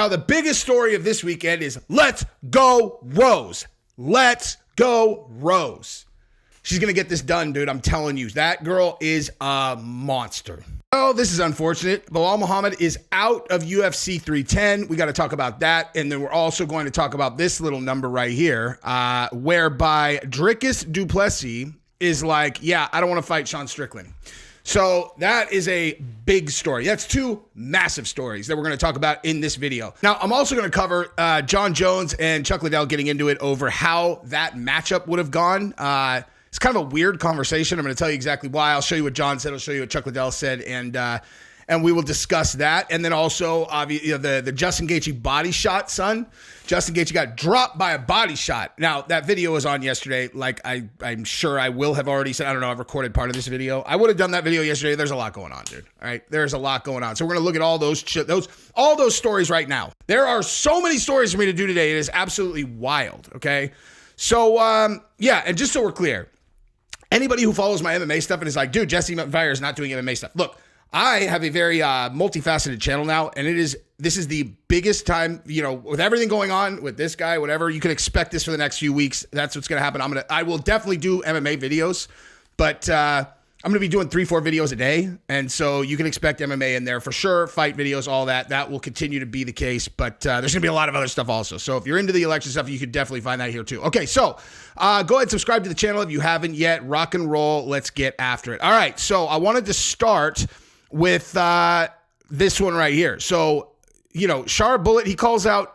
Now, the biggest story of this weekend is let's go Rose. Let's go Rose. She's going to get this done, dude. I'm telling you, that girl is a monster. Oh, this is unfortunate. Belal Muhammad is out of UFC 310. We got to talk about that. And then we're also going to talk about this little number right here, whereby Dricus du Plessis is like, yeah, I don't want to fight Sean Strickland. So that is a big story. That's two massive stories that we're going to talk about in this video. Now, I'm also going to cover Jon Jones and Chuck Liddell getting into it over how that matchup would have gone. It's kind of a weird conversation. I'm going to tell you exactly why. I'll show you what Jon said. I'll show you what Chuck Liddell said, and we will discuss that. And then also, obviously, the Justin Gaethje body shot, son. Justin Gaethje got dropped by a body shot. Now, that video was on yesterday. Like, I'm sure I will have already said, I don't know, I've recorded part of this video. I would have done that video yesterday. There's a lot going on, dude. All right? There's a lot going on. So we're going to look at all those stories right now. There are so many stories for me to do today. It is absolutely wild, okay? So, yeah, and just so we're clear, anybody who follows my MMA stuff and is like, dude, Jesse McVire is not doing MMA stuff. Look, I have a very multifaceted channel now, and this is the biggest time, you know, with everything going on with this guy, whatever, you can expect this for the next few weeks. That's what's going to happen. I will definitely do MMA videos, but I'm going to be doing 3-4 videos a day, and so you can expect MMA in there for sure, fight videos, all that. That will continue to be the case, but there's going to be a lot of other stuff also. So if you're into the election stuff, you could definitely find that here too. Okay, so go ahead and subscribe to the channel if you haven't yet. Rock and roll. Let's get after it. All right, so I wanted to start with this one right here. So, you know, Shar Bullet, he called out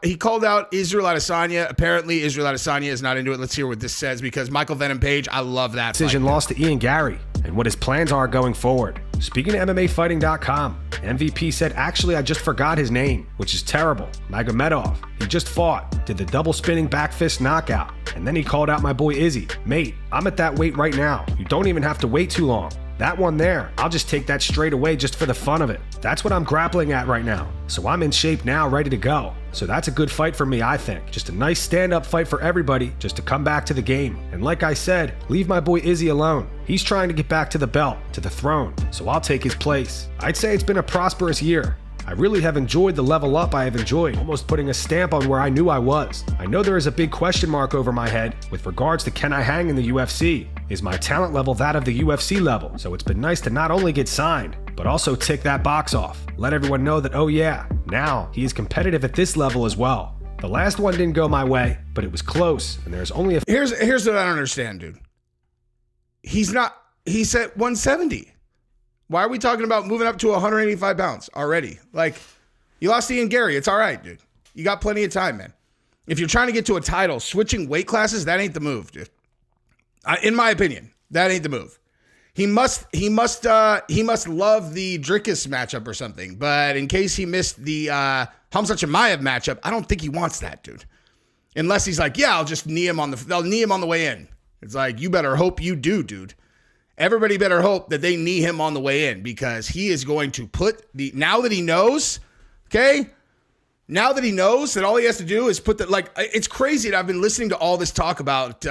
Israel Adesanya. Apparently, Israel Adesanya is not into it. Let's hear what this says, because Michael Venom Page, I love that. Decision loss to Ian Gary and what his plans are going forward. Speaking to MMAfighting.com, MVP said, actually, I just forgot his name, which is terrible. Magomedov. He just fought, did the double spinning back fist knockout, and then he called out my boy Izzy. Mate, I'm at that weight right now. You don't even have to wait too long. That one there, I'll just take that straight away just for the fun of it. That's what I'm grappling at right now. So I'm in shape now, ready to go. So that's a good fight for me, I think. Just a nice stand-up fight for everybody, just to come back to the game. And like I said, leave my boy Izzy alone. He's trying to get back to the belt, to the throne. So I'll take his place. I'd say it's been a prosperous year. I really have enjoyed the level up I have enjoyed, almost putting a stamp on where I knew I was. I know there is a big question mark over my head with regards to can I hang in the UFC? Is my talent level that of the UFC level? So it's been nice to not only get signed, but also tick that box off. Let everyone know that, oh yeah, now he is competitive at this level as well. The last one didn't go my way, but it was close, and there's only a... Here's what I don't understand, dude. He's at 170. Why are we talking about moving up to 185 pounds already? Like, you lost Ian Gary. It's all right, dude. You got plenty of time, man. If you're trying to get to a title, switching weight classes, that ain't the move, dude. In my opinion, that ain't the move. He must love the Dricus matchup or something. But in case he missed the Khamzat Chimaev matchup, I don't think he wants that, dude. Unless he's like, yeah, I'll knee him on the way in. It's like, you better hope you do, dude. Everybody better hope that they knee him on the way in, because he is going to now that he knows, okay? Now that he knows that all he has to do is it's crazy that I've been listening to all this talk about,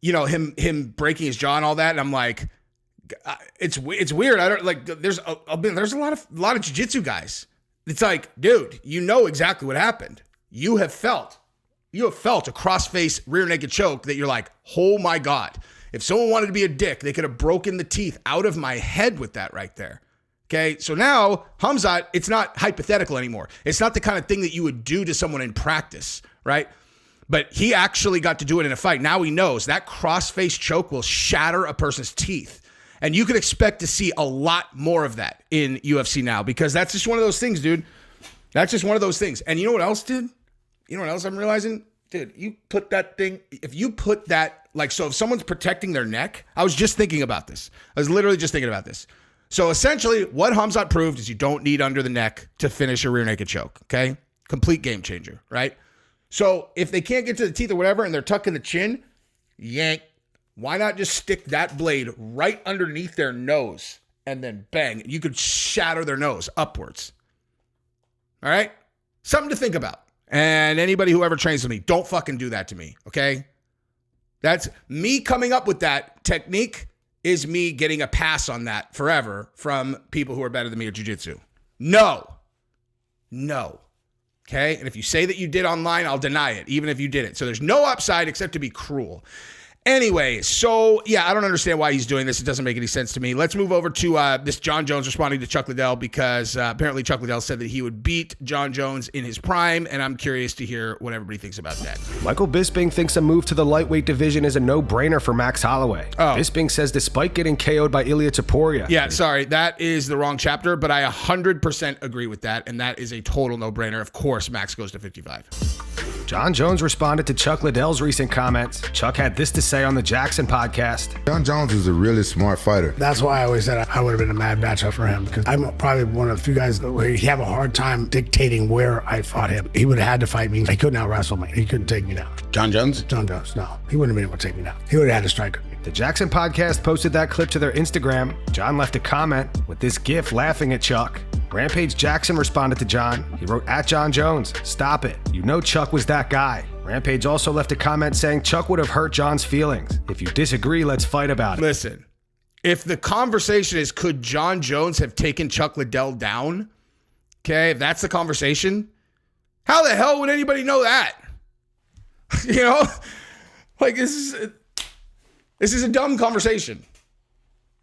him breaking his jaw and all that. And I'm like, it's weird. I don't there's a lot of jiu-jitsu guys. It's like, dude, you know exactly what happened. You have felt a cross-face rear naked choke that you're like, oh my God. If someone wanted to be a dick, they could have broken the teeth out of my head with that right there. Okay, so now Khamzat, it's not hypothetical anymore. It's not the kind of thing that you would do to someone in practice, right? But he actually got to do it in a fight. Now he knows that cross-face choke will shatter a person's teeth. And you can expect to see a lot more of that in UFC now, because that's just one of those things, dude. That's just one of those things. And you know what else, dude? You know what else I'm realizing? Dude, so if someone's protecting their neck, I was just thinking about this. I was literally just thinking about this. So essentially, what Khamzat proved is you don't need under the neck to finish a rear naked choke, okay? Complete game changer, right? So if they can't get to the teeth or whatever and they're tucking the chin, yank. Why not just stick that blade right underneath their nose and then bang? You could shatter their nose upwards. All right? Something to think about. And anybody who ever trains with me, don't fucking do that to me, okay? That's me coming up with that technique is me getting a pass on that forever from people who are better than me at jiu-jitsu. No. Okay? And if you say that you did online, I'll deny it, even if you did it. So there's no upside except to be cruel. Anyway, so yeah, I don't understand why he's doing this. It doesn't make any sense to me. Let's move over to this John Jones responding to Chuck Liddell because apparently Chuck Liddell said that he would beat John Jones in his prime, and I'm curious to hear what everybody thinks about that. Michael Bisping thinks a move to the lightweight division is a no-brainer for Max Holloway. Oh. Bisping says despite getting KO'd by Ilia Topuria. Yeah, sorry, that is the wrong chapter, but I 100% agree with that, and that is a total no-brainer. Of course, Max goes to 55. John Jones responded to Chuck Liddell's recent comments. Chuck had this to say on the Jackson podcast. John Jones is a really smart fighter. That's why I always said I would have been a mad matchup for him, because I'm probably one of the few guys where he'd have a hard time dictating where I fought him. He would have had to fight me. He couldn't out-wrestle me. He couldn't take me down. John Jones? John Jones, no. He wouldn't have been able to take me down. He would have had to strike me. The Jackson podcast posted that clip to their Instagram. John left a comment with this gif laughing at Chuck. Rampage Jackson responded to John. He wrote, "At John Jones, stop it. You know Chuck was that guy." Rampage also left a comment saying Chuck would have hurt John's feelings. If you disagree, let's fight about it. Listen, if the conversation is could John Jones have taken Chuck Liddell down, okay, if that's the conversation, how the hell would anybody know that? You know? Like, this is a dumb conversation.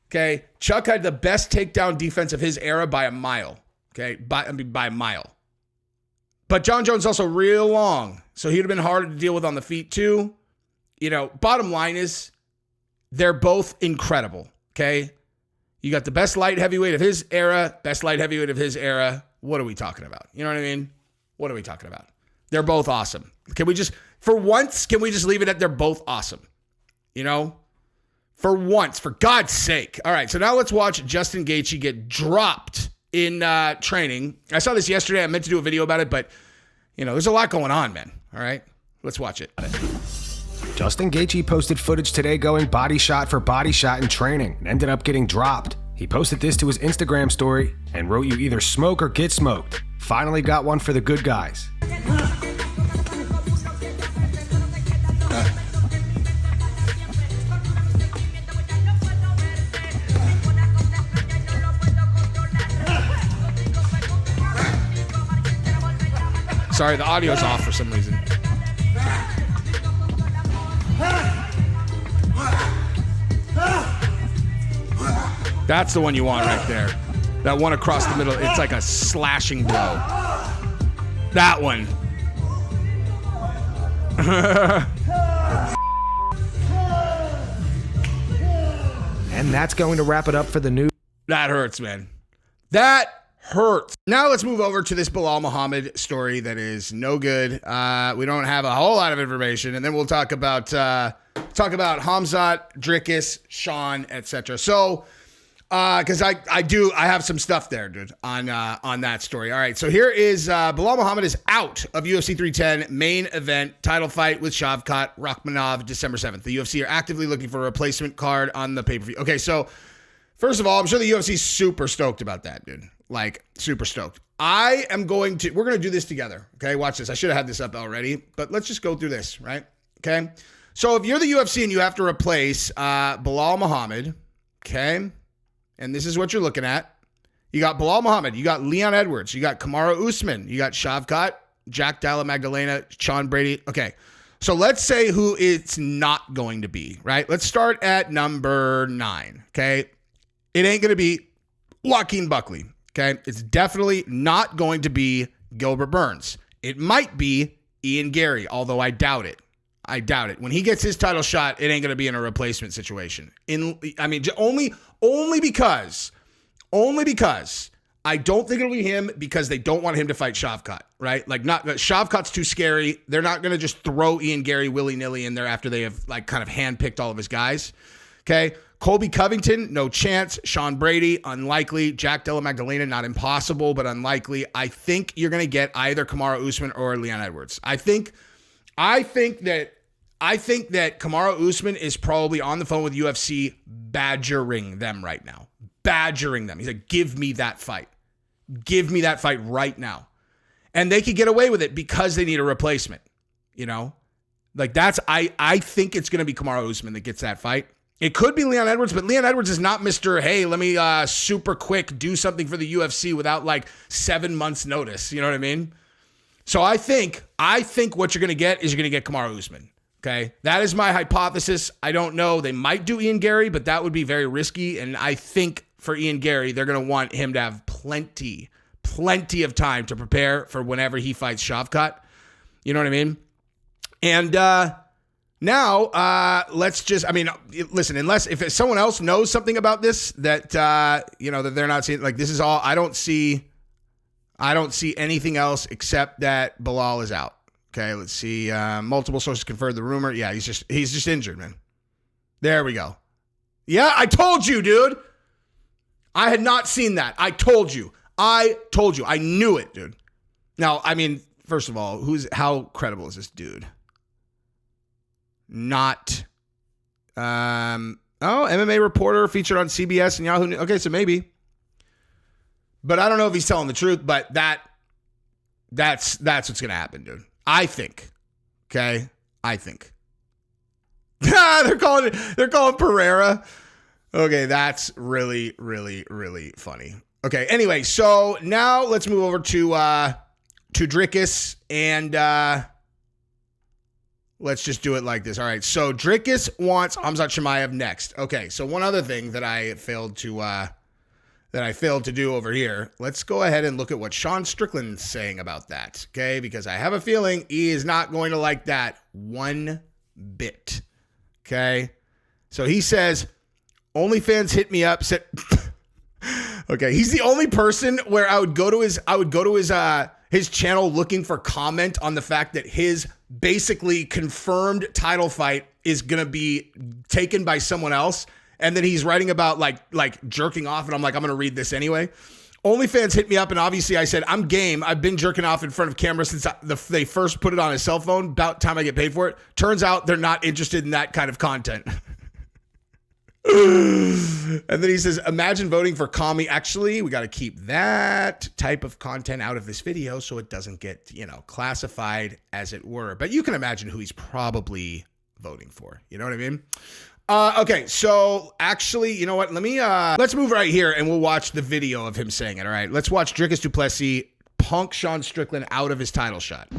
Okay? Chuck had the best takedown defense of his era by a mile. Okay? By a mile. But John Jones is also real long, so he would have been harder to deal with on the feet too. You know, bottom line is they're both incredible, okay? You got the best light heavyweight of his era, best light heavyweight of his era. What are we talking about? You know what I mean? What are we talking about? They're both awesome. Can we just, for once, can we just leave it at they're both awesome? You know? For once, for God's sake. All right, so now let's watch Justin Gaethje get dropped in training. I saw this yesterday. I meant to do a video about it, but, you know, there's a lot going on, man. All right? Let's watch it. Justin Gaethje posted footage today going body shot for body shot in training and ended up getting dropped. He posted this to his Instagram story and wrote, "You either smoke or get smoked. Finally got one for the good guys." Sorry, the audio's off for some reason. That's the one you want right there. That one across the middle. It's like a slashing blow. That one. And that's going to wrap it up for the news. That hurts, man. That hurts. Now let's move over to this Belal Muhammad story that is no good. We don't have a whole lot of information, and then we'll talk about Hamzat, Dricus, Sean, etc. So, because I have some stuff there, dude, on that story. All right, so here is Belal Muhammad is out of UFC 310 main event title fight with Shavkat Rakhmonov December 7th. The UFC are actively looking for a replacement card on the pay-per-view. Okay, so first of all, I'm sure the UFC is super stoked about that, dude. Like, super stoked. We're going to do this together. Okay, watch this. I should have had this up already, but let's just go through this, right? Okay. So if you're the UFC and you have to replace Belal Muhammad, okay, and this is what you're looking at. You got Belal Muhammad, you got Leon Edwards, you got Kamaru Usman, you got Shavkat, Jack Della Magdalena, Sean Brady. Okay, so let's say who it's not going to be, right? Let's start at number 9, okay? It ain't going to be Joaquin Buckley, okay? It's definitely not going to be Gilbert Burns. It might be Ian Gary, although I doubt it. I doubt it. When he gets his title shot, it ain't going to be in a replacement situation. Only because I don't think it'll be him because they don't want him to fight Shavkat, right? Like, Shavkat's too scary. They're not going to just throw Ian Gary willy-nilly in there after they have like kind of handpicked all of his guys. Okay. Colby Covington, no chance. Sean Brady, unlikely. Jack Della Magdalena, not impossible, but unlikely. I think you're going to get either Kamaru Usman or Leon Edwards. I think that Kamaru Usman is probably on the phone with UFC badgering them right now. Badgering them. He's like, give me that fight. Give me that fight right now. And they could get away with it because they need a replacement. You know? Like, I think it's going to be Kamaru Usman that gets that fight. It could be Leon Edwards, but Leon Edwards is not Mr. Hey, let me super quick do something for the UFC without like 7 months notice. You know what I mean? So I think what you're going to get is you're going to get Kamaru Usman. Okay. That is my hypothesis. I don't know. They might do Ian Gary, but that would be very risky. And I think for Ian Gary, they're going to want him to have plenty of time to prepare for whenever he fights Shavkat. You know what I mean? And now let's just, listen, unless if someone else knows something about this that, that they're not seeing, like this is all, I don't see anything else except that Belal is out. Okay, let's see. Multiple sources confirmed the rumor. Yeah, he's just injured, man. There we go. Yeah, I told you, dude. I had not seen that. I told you. I knew it, dude. Now, first of all, how credible is this dude? Not. MMA reporter featured on CBS and Yahoo. Okay, so maybe. But I don't know if he's telling the truth, but that's what's going to happen, dude. I think. Okay? I think. They're calling Pereira. Okay, that's really, really, really funny. Okay, anyway, so now let's move over to Dricus, and let's just do it like this. All right, so Dricus wants Khamzat Chimaev next. Okay, so one other thing that I failed to do over here. Let's go ahead and look at what Sean Strickland's saying about that, okay? Because I have a feeling he is not going to like that one bit, okay? So he says, OnlyFans hit me up. Said, okay, he's the only person where I would go to his channel looking for comment on the fact that his basically confirmed title fight is gonna be taken by someone else. And then he's writing about like jerking off, and I'm like, I'm gonna read this anyway. OnlyFans hit me up, and obviously I said, I'm game. I've been jerking off in front of camera since they first put it on his cell phone. About time I get paid for it. Turns out they're not interested in that kind of content. And then he says, imagine voting for Kami. Actually, we got to keep that type of content out of this video so it doesn't get, classified as it were. But you can imagine who he's probably voting for. You know what I mean? Okay, so actually, you know what? Let's move right here and we'll watch the video of him saying it. All right, let's watch Dricus du Plessis punk Sean Strickland out of his title shot.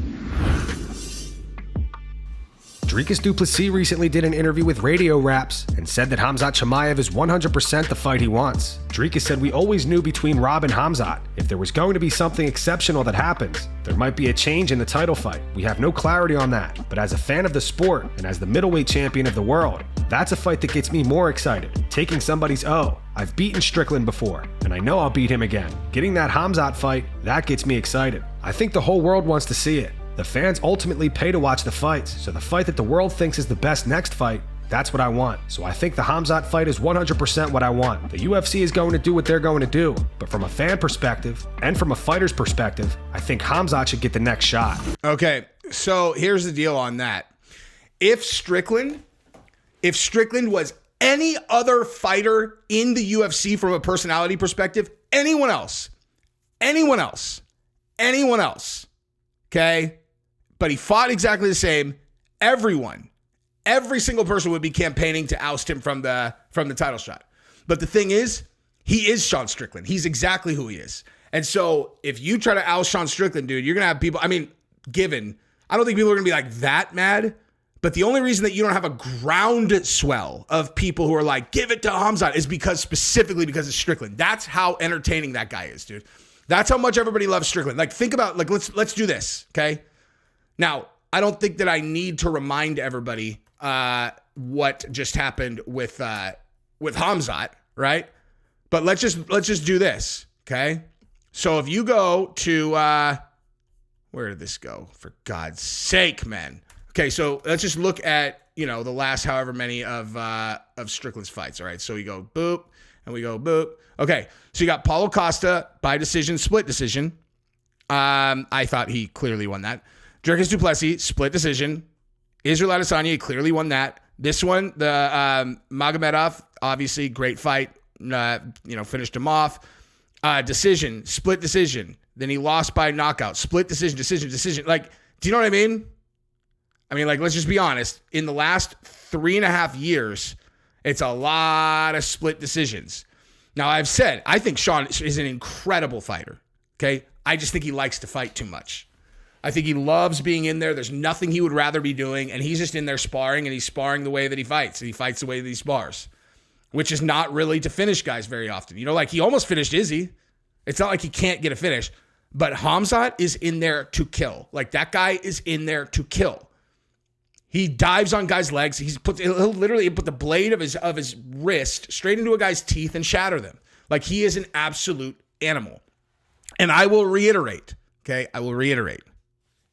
Dricus du Plessis recently did an interview with Radio Raps and said that Khamzat Chimaev is 100% the fight he wants. Dricus said, we always knew between Rob and Khamzat, if there was going to be something exceptional that happens, there might be a change in the title fight. We have no clarity on that, but as a fan of the sport and as the middleweight champion of the world, that's a fight that gets me more excited. Taking somebody's O. I've beaten Strickland before, and I know I'll beat him again. Getting that Khamzat fight, that gets me excited. I think the whole world wants to see it. The fans ultimately pay to watch the fights, so the fight that the world thinks is the best next fight, that's what I want. So I think the Khamzat fight is 100% what I want. The UFC is going to do what they're going to do, but from a fan perspective and from a fighter's perspective, I think Khamzat should get the next shot. Okay, so here's the deal on that. If Strickland was any other fighter in the UFC from a personality perspective, anyone else, okay? But he fought exactly the same. Every single person would be campaigning to oust him from the title shot. But the thing is, he is Sean Strickland. He's exactly who he is. And so if you try to oust Sean Strickland, dude, you're going to have people, I don't think people are going to be like that mad. But the only reason that you don't have a groundswell of people who are like, give it to Khamzat is specifically because of Strickland. That's how entertaining that guy is, dude. That's how much everybody loves Strickland. Like, think about, let's do this, okay? Now, I don't think that I need to remind everybody what just happened with Khamzat, right? But let's just do this, okay? So if you go to where did this go? For God's sake, man. Okay, so let's just look at the last however many of Strickland's fights. All right, so we go boop and we go boop. Okay, so you got Paulo Costa by decision, split decision. I thought he clearly won that. Dricus du Plessis, split decision. Israel Adesanya clearly won that. This one, the Magomedov, obviously great fight. Finished him off. Decision, split decision. Then he lost by knockout. Split decision. Like, do you know what I mean? Let's just be honest. In the last 3.5 years, it's a lot of split decisions. Now, I've said, I think Sean is an incredible fighter. Okay? I just think he likes to fight too much. I think he loves being in there. There's nothing he would rather be doing, and he's just in there sparring, and he's sparring the way that he fights, and he fights the way that he spars, which is not really to finish guys very often. You know, like he almost finished Izzy. It's not like he can't get a finish, but Khamzat is in there to kill. Like that guy is in there to kill. He dives on guys' legs. He'll literally put the blade of his wrist straight into a guy's teeth and shatter them. Like he is an absolute animal. And I will reiterate, okay? I will reiterate.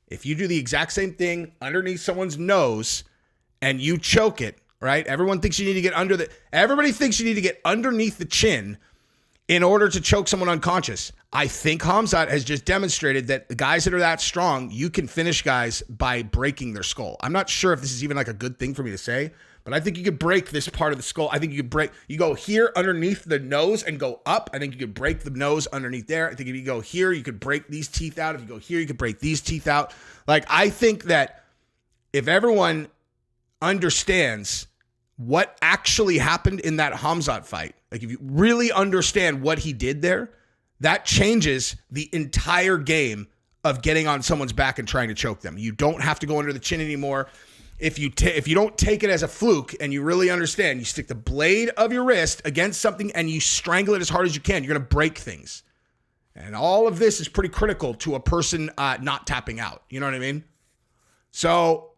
If you do the exact same thing underneath someone's nose and you choke it, right? Everybody thinks you need to get underneath the chin in order to choke someone unconscious. I think Khamzat has just demonstrated that the guys that are that strong, you can finish guys by breaking their skull. I'm not sure if this is even like a good thing for me to say, but I think you could break this part of the skull. I think you go here underneath the nose and go up. I think you could break the nose underneath there. I think if you go here, you could break these teeth out. If you go here, you could break these teeth out. Like, I think that if everyone understands what actually happened in that Khamzat fight, like if you really understand what he did there, that changes the entire game of getting on someone's back and trying to choke them. You don't have to go under the chin anymore. If you don't take it as a fluke and you really understand, you stick the blade of your wrist against something and you strangle it as hard as you can, you're going to break things. And all of this is pretty critical to a person not tapping out. You know what I mean? So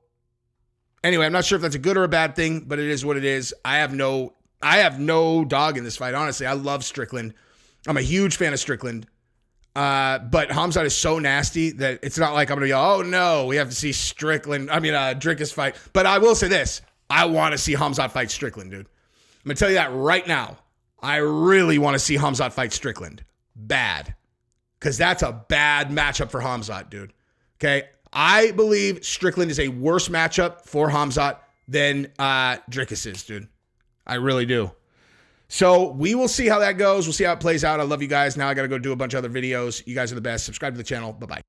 anyway, I'm not sure if that's a good or a bad thing, but it is what it is. I have no dog in this fight. Honestly, I love Strickland. I'm a huge fan of Strickland. But Khamzat is so nasty that it's not like I'm going to go, oh no, we have to see Dricus fight. But I will say this. I want to see Khamzat fight Strickland, dude. I'm going to tell you that right now. I really want to see Khamzat fight Strickland. Bad. Because that's a bad matchup for Khamzat, dude. Okay? I believe Strickland is a worse matchup for Khamzat than Dricus is, dude. I really do. So we will see how that goes. We'll see how it plays out. I love you guys. Now I got to go do a bunch of other videos. You guys are the best. Subscribe to the channel. Bye-bye.